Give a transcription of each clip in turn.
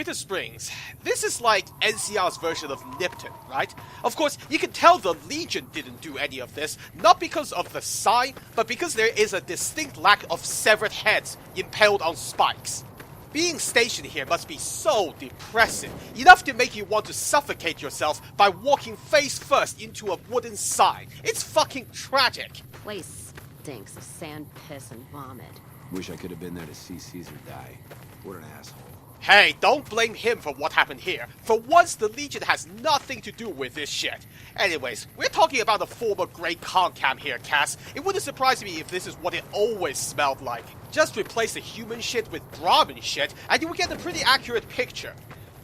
Bitter Springs. This is like NCR's version of Nipton, right? Of course, you can tell the Legion didn't do any of this, not because of the sign, but because there is a distinct lack of severed heads impaled on spikes. Being stationed here must be so depressing, enough to make you want to suffocate yourself by walking face first into a wooden sign. It's fucking tragic. Place stinks of sand, piss, and vomit. Wish I could have been there to see Caesar die. What an asshole. Hey, don't blame him for what happened here. For once, the Legion has nothing to do with this shit. Anyways, we're talking about a former Great Khan camp here, Cass. It wouldn't surprise me if this is what it always smelled like. Just replace the human shit with Brahmin shit, and you will get a pretty accurate picture.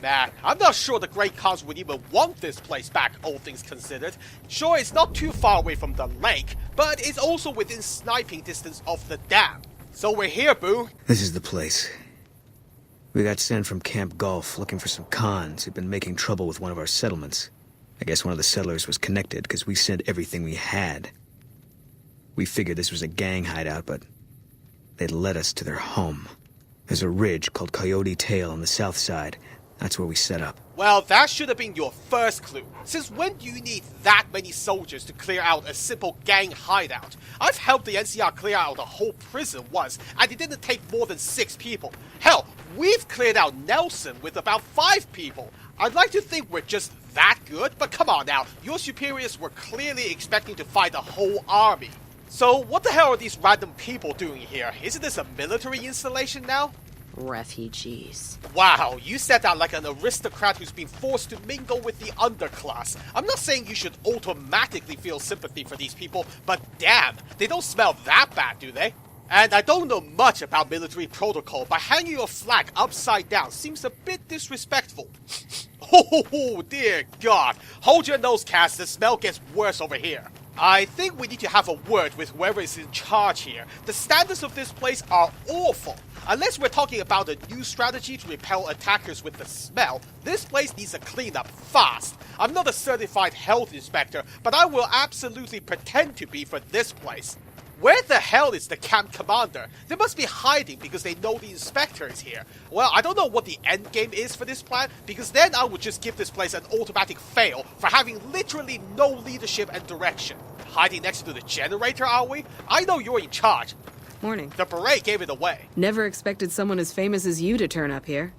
Man, I'm not sure the Great Khans would even want this place back, all things considered. Sure, it's not too far away from the lake, but it's also within sniping distance of the dam. So we're here, boo. This is the place. We got sent from Camp Gulf looking for some Khans who'd been making trouble with one of our settlements. I guess one of the settlers was connected because we sent everything we had. We figured this was a gang hideout, but they'd led us to their home. There's a ridge called Coyote Tail on the south side. That's where we set up. Well, that should have been your first clue. Since when do you need that many soldiers to clear out a simple gang hideout? I've helped the NCR clear out a whole prison once, and it didn't take more than 6 people. Hell, we've cleared out Nelson with about 5 people. I'd like to think we're just that good, but come on now, your superiors were clearly expecting to fight a whole army. So what the hell are these random people doing here? Isn't this a military installation now? Refugees. Wow, you said that like an aristocrat who's been forced to mingle with the underclass. I'm not saying you should automatically feel sympathy for these people, but damn, they don't smell that bad, do they? And I don't know much about military protocol, but hanging your flag upside down seems a bit disrespectful. Oh dear God, hold your nose, Cass, the smell gets worse over here. I think we need to have a word with whoever is in charge here. The standards of this place are awful. Unless we're talking about a new strategy to repel attackers with the smell, this place needs a cleanup fast. I'm not a certified health inspector, but I will absolutely pretend to be for this place. Where the hell is the camp commander? They must be hiding because they know the inspector is here. Well, I don't know what the end game is for this plan, because then I would just give this place an automatic fail for having literally no leadership and direction. Hiding next to the generator, are we? I know you're in charge. Morning. The beret gave it away. Never expected someone as famous as you to turn up here.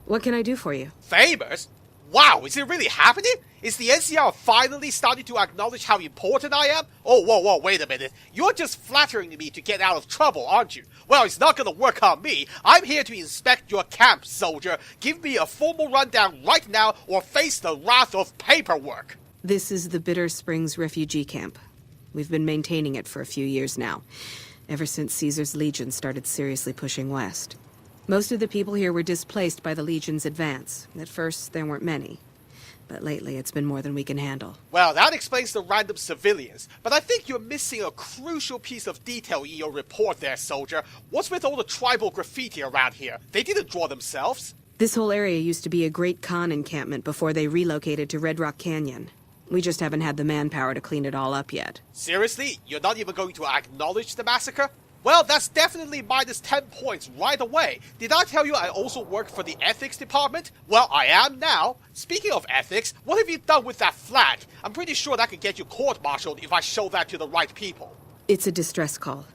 What can I do for you? Famous? Wow, is it really happening? Is the NCR finally starting to acknowledge how important I am? Oh, whoa, wait a minute. You're just flattering me to get out of trouble, aren't you? Well, it's not gonna work on me. I'm here to inspect your camp, soldier. Give me a formal rundown right now or face the wrath of paperwork. This is the Bitter Springs refugee camp. We've been maintaining it for a few years now, ever since Caesar's Legion started seriously pushing west. Most of the people here were displaced by the Legion's advance. At first, there weren't many. But lately, it's been more than we can handle. Well, that explains the random civilians. But I think you're missing a crucial piece of detail in your report there, soldier. What's with all the tribal graffiti around here? They didn't draw themselves. This whole area used to be a Great Khan encampment before they relocated to Red Rock Canyon. We just haven't had the manpower to clean it all up yet. Seriously? You're not even going to acknowledge the massacre? Well, that's definitely minus 10 points right away. Did I tell you I also work for the ethics department? Well, I am now. Speaking of ethics, what have you done with that flag? I'm pretty sure that could get you court-martialed if I show that to the right people. It's a distress call.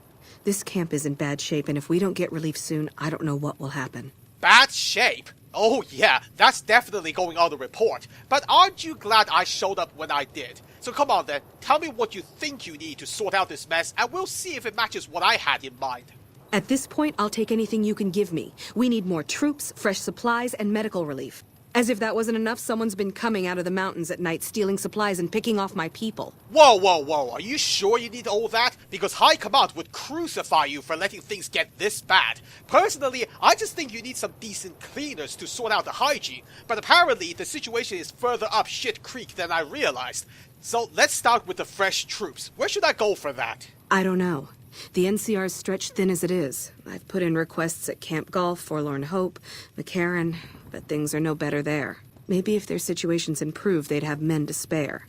This camp is in bad shape, and if we don't get relief soon, I don't know what will happen. Bad shape? Oh yeah, that's definitely going on the report. But aren't you glad I showed up when I did? So come on then, tell me what you think you need to sort out this mess, and we'll see if it matches what I had in mind. At this point, I'll take anything you can give me. We need more troops, fresh supplies, and medical relief. As if that wasn't enough, someone's been coming out of the mountains at night, stealing supplies and picking off my people. Whoa, are you sure you need all that? Because High Command would crucify you for letting things get this bad. Personally, I just think you need some decent cleaners to sort out the hygiene, but apparently the situation is further up shit creek than I realized. So let's start with the fresh troops. Where should I go for that? I don't know. The NCR's stretched thin as it is. I've put in requests at Camp Gulf, Forlorn Hope, McCarran, but things are no better there. Maybe if their situations improve, they'd have men to spare.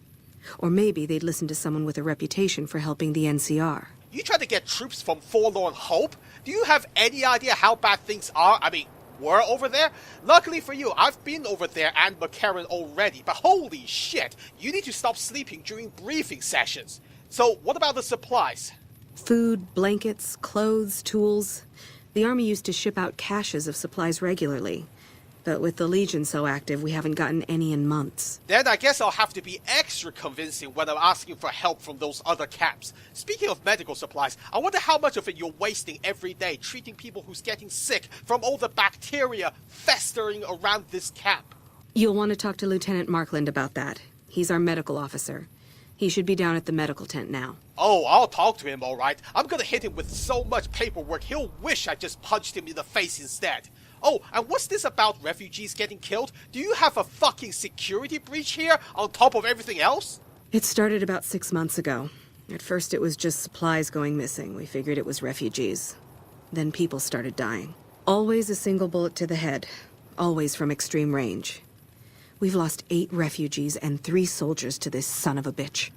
Or maybe they'd listen to someone with a reputation for helping the NCR. You trying to get troops from Forlorn Hope? Do you have any idea how bad things are? I mean, were over there? Luckily for you, I've been over there and McCarran already, but holy shit, you need to stop sleeping during briefing sessions. So, what about the supplies? Food, blankets, clothes, tools. The Army used to ship out caches of supplies regularly. But with the Legion so active, we haven't gotten any in months. Then I guess I'll have to be extra convincing when I'm asking for help from those other camps. Speaking of medical supplies, I wonder how much of it you're wasting every day treating people who's getting sick from all the bacteria festering around this camp. You'll want to talk to Lieutenant Markland about that. He's our medical officer. He should be down at the medical tent now. Oh, I'll talk to him, alright. I'm gonna hit him with so much paperwork, he'll wish I just punched him in the face instead. Oh, and what's this about refugees getting killed? Do you have a fucking security breach here on top of everything else? It started about 6 months ago. At first it was just supplies going missing. We figured it was refugees. Then people started dying. Always a single bullet to the head. Always from extreme range. We've lost 8 refugees and 3 soldiers to this son of a bitch.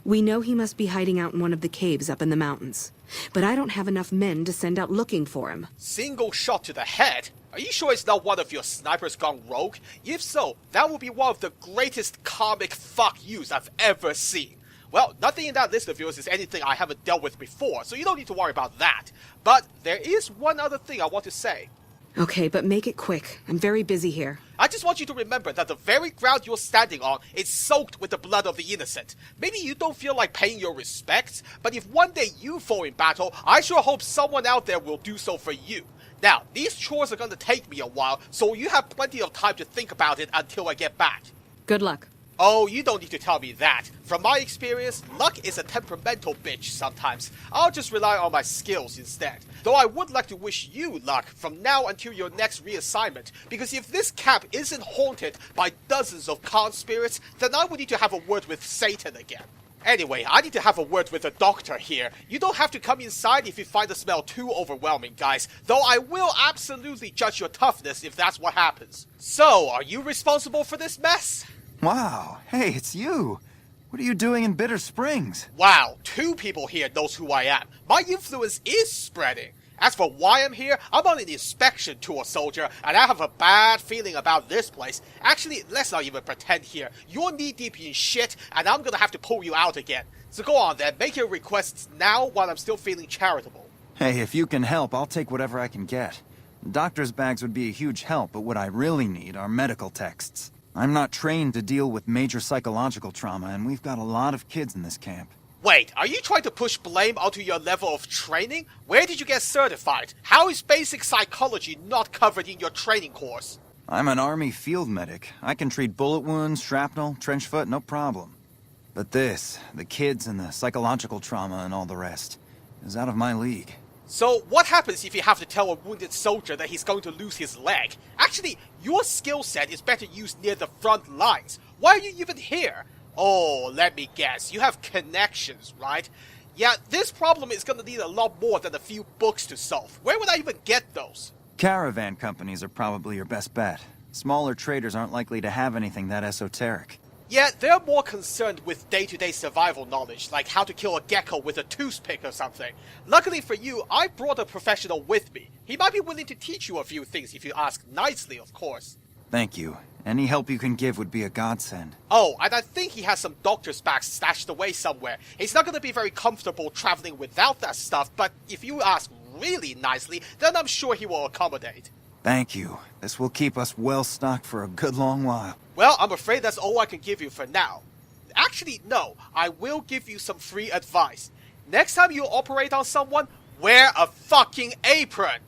We know he must be hiding out in one of the caves up in the mountains. But I don't have enough men to send out looking for him. Single shot to the head? Are you sure it's not one of your snipers gone rogue? If so, that would be one of the greatest comic fuck yous I've ever seen. Well, nothing in that list of yours is anything I haven't dealt with before, so you don't need to worry about that. But there is one other thing I want to say. Okay, but make it quick. I'm very busy here. I just want you to remember that the very ground you're standing on is soaked with the blood of the innocent. Maybe you don't feel like paying your respects, but if one day you fall in battle, I sure hope someone out there will do so for you. Now, these chores are gonna take me a while, so you have plenty of time to think about it until I get back. Good luck. Oh, you don't need to tell me that. From my experience, luck is a temperamental bitch sometimes. I'll just rely on my skills instead. Though I would like to wish you luck from now until your next reassignment, because if this camp isn't haunted by dozens of con spirits, then I would need to have a word with Satan again. Anyway, I need to have a word with the doctor here. You don't have to come inside if you find the smell too overwhelming, guys, though I will absolutely judge your toughness if that's what happens. So, are you responsible for this mess? Wow, hey, it's you. What are you doing in Bitter Springs? Wow, 2 people here knows who I am. My influence is spreading. As for why I'm here, I'm on an inspection tour, soldier, and I have a bad feeling about this place. Actually, let's not even pretend here. You're knee-deep in shit, and I'm gonna have to pull you out again. So go on then, make your requests now while I'm still feeling charitable. Hey, if you can help, I'll take whatever I can get. Doctor's bags would be a huge help, but what I really need are medical texts. I'm not trained to deal with major psychological trauma, and we've got a lot of kids in this camp. Wait, are you trying to push blame onto your level of training? Where did you get certified? How is basic psychology not covered in your training course? I'm an Army field medic. I can treat bullet wounds, shrapnel, trench foot, no problem. But this, the kids and the psychological trauma and all the rest, is out of my league. So, what happens if you have to tell a wounded soldier that he's going to lose his leg? Actually, your skill set is better used near the front lines. Why are you even here? Oh, let me guess. You have connections, right? Yeah, this problem is gonna need a lot more than a few books to solve. Where would I even get those? Caravan companies are probably your best bet. Smaller traders aren't likely to have anything that esoteric. Yeah, they're more concerned with day-to-day survival knowledge, like how to kill a gecko with a toothpick or something. Luckily for you, I brought a professional with me. He might be willing to teach you a few things if you ask nicely, of course. Thank you. Any help you can give would be a godsend. Oh, and I think he has some doctor's bags stashed away somewhere. He's not going to be very comfortable traveling without that stuff, but if you ask really nicely, then I'm sure he will accommodate. Thank you. This will keep us well stocked for a good long while. Well, I'm afraid that's all I can give you for now. Actually, no. I will give you some free advice. Next time you operate on someone, wear a fucking apron.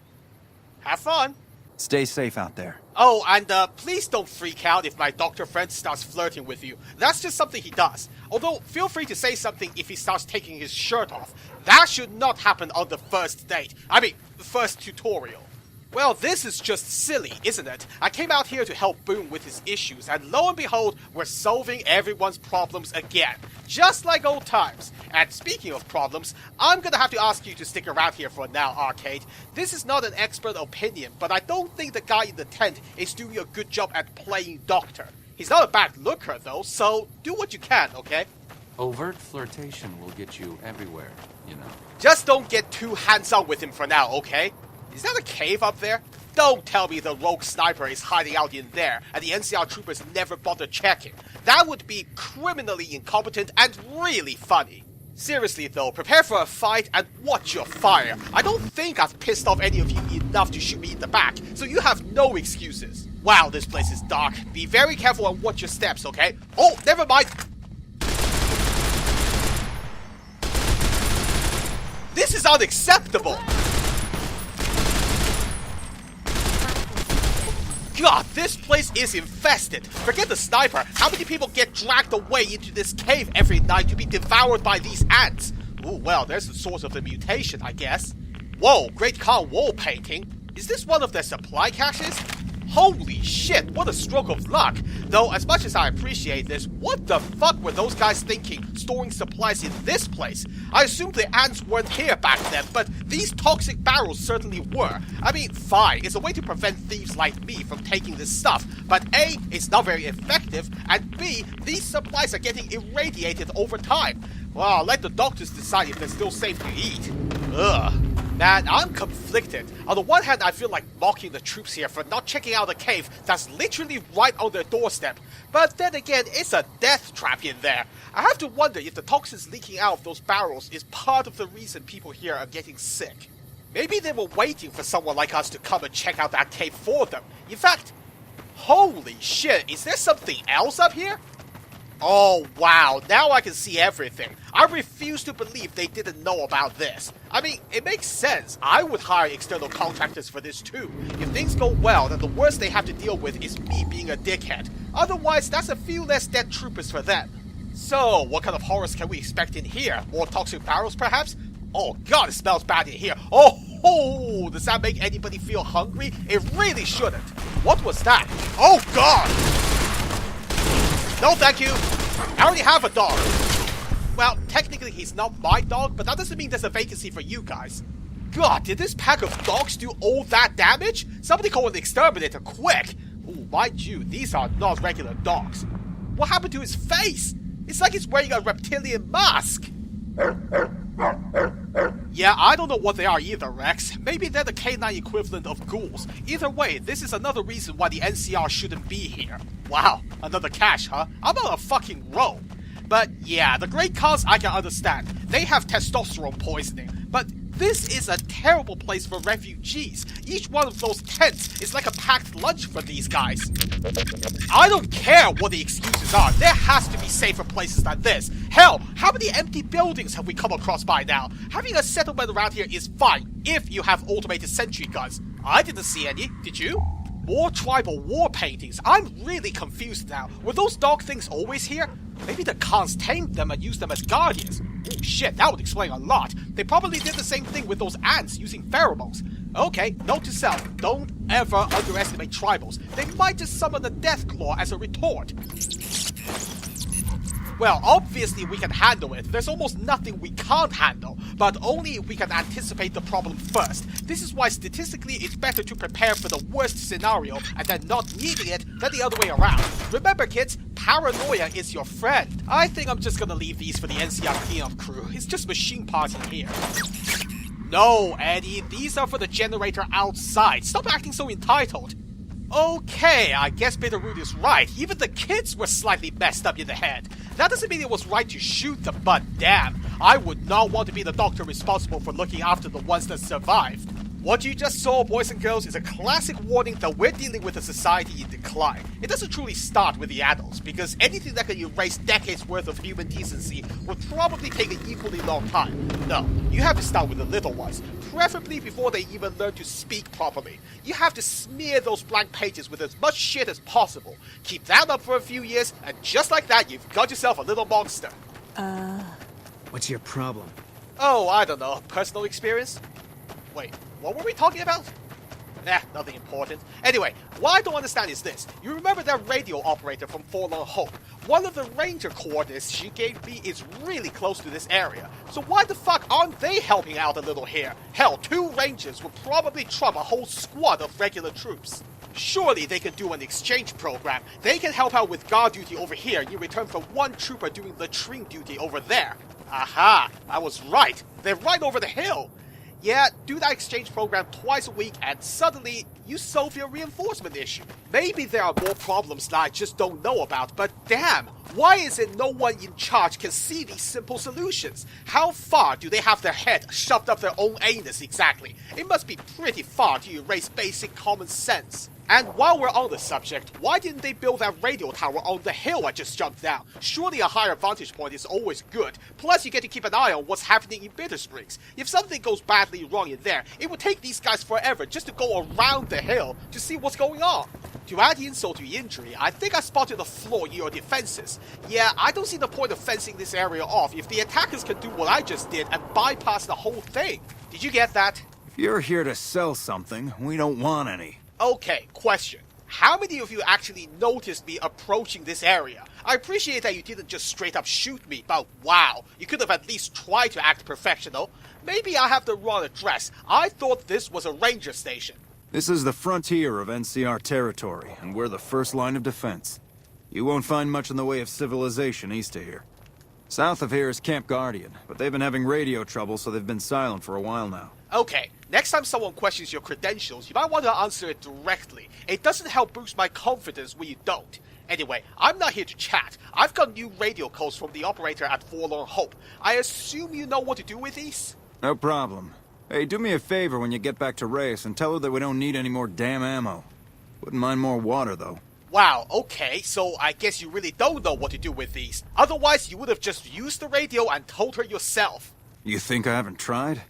Have fun. Stay safe out there. Oh, and please don't freak out if my doctor friend starts flirting with you. That's just something he does. Although, feel free to say something if he starts taking his shirt off. That should not happen on the first date. I mean, the first tutorial. Well, this is just silly, isn't it? I came out here to help Boone with his issues, and lo and behold, we're solving everyone's problems again. Just like old times. And speaking of problems, I'm gonna have to ask you to stick around here for now, Arcade. This is not an expert opinion, but I don't think the guy in the tent is doing a good job at playing doctor. He's not a bad looker, though, so do what you can, okay? Overt flirtation will get you everywhere, you know. Just don't get too hands-on with him for now, okay? Is that a cave up there? Don't tell me the rogue sniper is hiding out in there and the NCR troopers never bother checking. That would be criminally incompetent and really funny. Seriously though, prepare for a fight and watch your fire. I don't think I've pissed off any of you enough to shoot me in the back, so you have no excuses. Wow, this place is dark. Be very careful and watch your steps, okay? Oh, never mind. This is unacceptable. God, this place is infested. Forget the sniper. How many people get dragged away into this cave every night to be devoured by these ants? Ooh, well, there's the source of the mutation, I guess. Whoa, Great Khan wall painting. Is this one of their supply caches? Holy shit, what a stroke of luck. Though, as much as I appreciate this, what the fuck were those guys thinking storing supplies in this place? I assumed the ants weren't here back then, but these toxic barrels certainly were. I mean, fine, it's a way to prevent thieves like me from taking this stuff, but A, it's not very effective, and B, these supplies are getting irradiated over time. Well, let the doctors decide if they're still safe to eat. Ugh. Man, I'm conflicted. On the one hand, I feel like mocking the troops here for not checking out a cave that's literally right on their doorstep. But then again, it's a death trap in there. I have to wonder if the toxins leaking out of those barrels is part of the reason people here are getting sick. Maybe they were waiting for someone like us to come and check out that cave for them. In fact, holy shit, is there something else up here? Oh wow, now I can see everything. I refuse to believe they didn't know about this. I mean, it makes sense. I would hire external contractors for this too. If things go well, then the worst they have to deal with is me being a dickhead. Otherwise, that's a few less dead troopers for them. So, what kind of horrors can we expect in here? More toxic barrels, perhaps? Oh god, it smells bad in here. Oh, does that make anybody feel hungry? It really shouldn't. What was that? Oh god! No thank you. I already have a dog. Well, technically he's not my dog, but that doesn't mean there's a vacancy for you guys. God, did this pack of dogs do all that damage? Somebody call an exterminator quick. Ooh, mind you, these are not regular dogs. What happened to his face? It's like he's wearing a reptilian mask. Yeah, I don't know what they are either, Rex. Maybe they're the K9 equivalent of ghouls. Either way, this is another reason why the NCR shouldn't be here. Wow, another cache, huh? I'm on a fucking roll. But yeah, the Great Khans I can understand. They have testosterone poisoning. But this is a terrible place for refugees. Each one of those tents is like a packed lunch for these guys. I don't care what the excuses are. There has to be safer places than this. Hell, how many empty buildings have we come across by now? Having a settlement around here is fine if you have automated sentry guns. I didn't see any. Did you? More tribal war paintings. I'm really confused now. Were those dog things always here? Maybe the Khans tamed them and used them as guardians. Oh shit, that would explain a lot. They probably did the same thing with those ants using pheromones. Okay, note to self, don't ever underestimate tribals. They might just summon a death claw as a retort. Well, obviously we can handle it. There's almost nothing we can't handle, but only if we can anticipate the problem first. This is why statistically it's better to prepare for the worst scenario and then not needing it than the other way around. Remember kids, paranoia is your friend. I think I'm just gonna leave these for the NCR cleanup crew. It's just machine parts in here. No, Eddie, these are for the generator outside. Stop acting so entitled. Okay, I guess Bitterroot is right. Even the kids were slightly messed up in the head. That doesn't mean it was right to shoot them, but damn, I would not want to be the doctor responsible for looking after the ones that survived. What you just saw, boys and girls, is a classic warning that we're dealing with a society in decline. It doesn't truly start with the adults, because anything that can erase decades worth of human decency will probably take an equally long time. No, you have to start with the little ones, preferably before they even learn to speak properly. You have to smear those blank pages with as much shit as possible. Keep that up for a few years, and just like that, you've got yourself a little monster. What's your problem? Oh, I don't know. Personal experience? Wait, what were we talking about? Nah, nothing important. Anyway, what I don't understand is this. You remember that radio operator from Forlorn Hope? One of the ranger coordinates she gave me is really close to this area. So why the fuck aren't they helping out a little here? Hell, 2 rangers would probably trump a whole squad of regular troops. Surely they can do an exchange program. They can help out with guard duty over here in return for 1 trooper doing latrine duty over there. Aha, I was right. They're right over the hill. Yeah, do that exchange program twice a week and suddenly you solve your reinforcement issue. Maybe there are more problems that I just don't know about, but damn, why is it no one in charge can see these simple solutions? How far do they have their head shoved up their own anus exactly? It must be pretty far to erase basic common sense. And while we're on the subject, why didn't they build that radio tower on the hill I just jumped down? Surely a higher vantage point is always good. Plus you get to keep an eye on what's happening in Bitter Springs. If something goes badly wrong in there, it would take these guys forever just to go around the hill to see what's going on. To add insult to injury, I think I spotted a flaw in your defenses. Yeah, I don't see the point of fencing this area off if the attackers can do what I just did and bypass the whole thing. Did you get that? If you're here to sell something, we don't want any. Okay, question. How many of you actually noticed me approaching this area? I appreciate that you didn't just straight up shoot me, but wow, you could have at least tried to act professional. Maybe I have the wrong address. I thought this was a ranger station. This is the frontier of NCR territory, and we're the first line of defense. You won't find much in the way of civilization east of here. South of here is Camp Guardian, but they've been having radio trouble, so they've been silent for a while now. Okay, next time someone questions your credentials, you might want to answer it directly. It doesn't help boost my confidence when you don't. Anyway, I'm not here to chat. I've got new radio codes from the operator at Forlorn Hope. I assume you know what to do with these? No problem. Hey, do me a favor when you get back to Reyes and tell her that we don't need any more damn ammo. Wouldn't mind more water, though. Wow, okay, so I guess you really don't know what to do with these. Otherwise, you would have just used the radio and told her yourself. You think I haven't tried?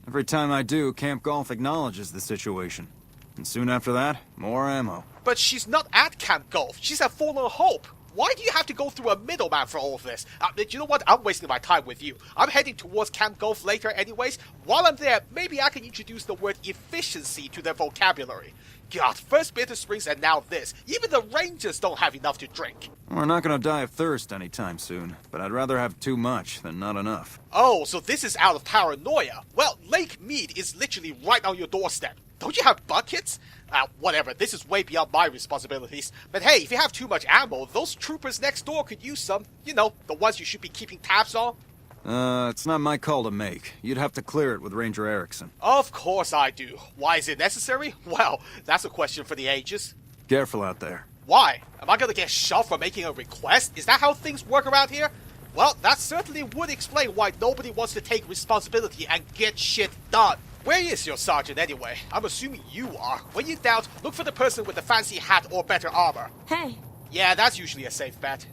Every time I do, Camp Golf acknowledges the situation. And soon after that, more ammo. But she's not at Camp Golf. She's at Forlorn Hope. Why do you have to go through a middleman for all of this? You know what? I'm wasting my time with you. I'm heading towards Camp Golf later anyways. While I'm there, maybe I can introduce the word efficiency to their vocabulary. God, first Bitter Springs and now this. Even the Rangers don't have enough to drink. We're not gonna die of thirst anytime soon, but I'd rather have too much than not enough. Oh, so this is out of paranoia. Well, Lake Mead is literally right on your doorstep. Don't you have buckets? Whatever, this is way beyond my responsibilities. But hey, if you have too much ammo, those troopers next door could use some. You know, the ones you should be keeping tabs on. It's not my call to make. You'd have to clear it with Ranger Erickson. Of course I do. Why is it necessary? Well, that's a question for the ages. Careful out there. Why? Am I gonna get shoved for making a request? Is that how things work around here? Well, that certainly would explain why nobody wants to take responsibility and get shit done. Where is your sergeant anyway? I'm assuming you are. When you doubt, look for the person with the fancy hat or better armor. Hey, Yeah, that's usually a safe bet.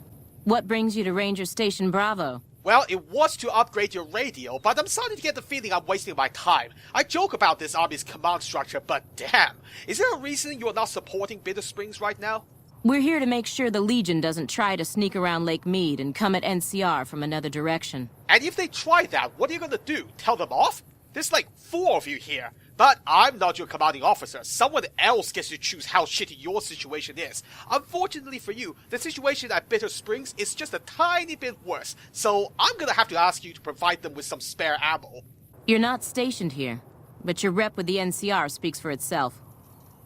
what brings you to Ranger Station Bravo? Well, it was to upgrade your radio, but I'm starting to get the feeling I'm wasting my time. I joke about this army's command structure, but damn, is there a reason you're not supporting Bitter Springs right now? We're here to make sure the Legion doesn't try to sneak around Lake Mead and come at NCR from another direction. And if they try that, what are you gonna do? Tell them off? There's like 4 of you here. But I'm not your commanding officer. Someone else gets to choose how shitty your situation is. Unfortunately for you, the situation at Bitter Springs is just a tiny bit worse. So I'm gonna have to ask you to provide them with some spare ammo. You're not stationed here, but your rep with the NCR speaks for itself.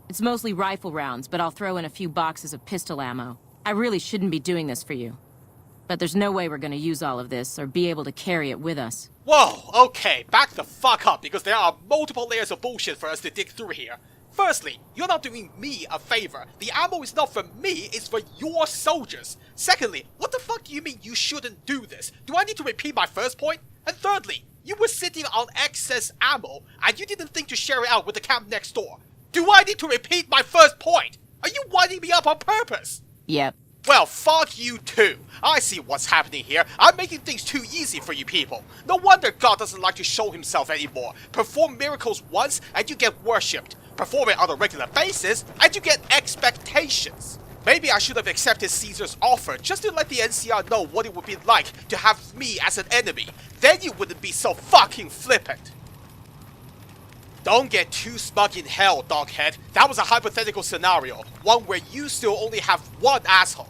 It's mostly rifle rounds, but I'll throw in a few boxes of pistol ammo. I really shouldn't be doing this for you. But there's no way we're gonna use all of this or be able to carry it with us. Whoa, okay, back the fuck up because there are multiple layers of bullshit for us to dig through here. Firstly, you're not doing me a favor. The ammo is not for me, it's for your soldiers. Secondly, what the fuck do you mean you shouldn't do this? Do I need to repeat my first point? And thirdly, you were sitting on excess ammo and you didn't think to share it out with the camp next door. Do I need to repeat my first point? Are you winding me up on purpose? Yep. Well, fuck you too. I see what's happening here. I'm making things too easy for you people. No wonder God doesn't like to show himself anymore. Perform miracles once and you get worshipped. Perform it on a regular basis and you get expectations. Maybe I should have accepted Caesar's offer just to let the NCR know what it would be like to have me as an enemy. Then you wouldn't be so fucking flippant. Don't get too smug in hell, doghead. That was a hypothetical scenario, one where you still only have one asshole.